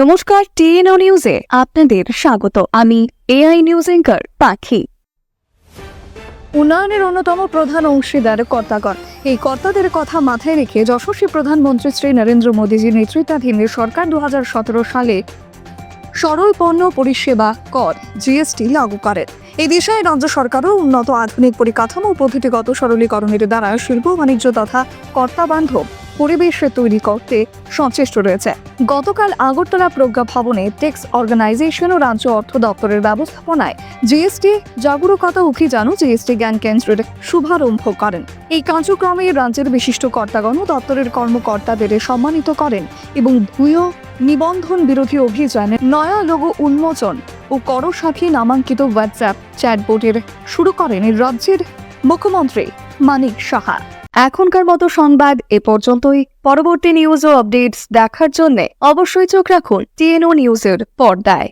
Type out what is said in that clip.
নমস্কার, টিএনও নিউজে আপনাদের স্বাগত। আমি এআই নিউজ অ্যাঙ্কার পাখি। উন্নয়নের অন্যতম প্রধান অংশীদার কর্তাগণ। এই কর্তাদের কথা মাথায় রেখে যশস্বী প্রধানমন্ত্রী শ্রী নরেন্দ্র মোদীজির নেতৃত্বাধীন সরকার 2017 সালে সরল পণ্য পরিষেবা কর জিএসটি লাগু করেন। এই বিষয়ে রাজ্য সরকারও উন্নত আধুনিক পরিকাঠামো ও পদ্ধতিগত সরলীকরণের দ্বারা শিল্প বাণিজ্য তথা কর্তা বান্ধব পরিবেশ তৈরি করতে সচেষ্ট রয়েছে। গতকাল আগরতলা প্রজ্ঞা ভবনে টেক্স অর্গানাইজেশন ও রাজ্য অর্থ দপ্তরের ব্যবস্থাপনায় জিএসটি জাগরুকতা অভিযান ও জিএসটি জ্ঞান কেন্দ্রের শুভারম্ভ করেন। এই কার্যক্রমে রাজ্যের বিশিষ্ট কর্তাগণ ও দপ্তরের কর্মকর্তাদের সম্মানিত করেন এবং ভূয় নিবন্ধন বিরোধী অভিযানে নয়া লোগো উন্মোচন ও করসাথী নামাঙ্কিত হোয়াটসঅ্যাপ চ্যাটবোর্ডের শুরু করেন রাজ্যের মুখ্যমন্ত্রী মানিক সাহা। এখনকার মতো সংবাদ এ পর্যন্তই। পরবর্তী নিউজ ও আপডেটস দেখার জন্য অবশ্যই চোখ রাখুন টিএনও নিউজের পর্দায়।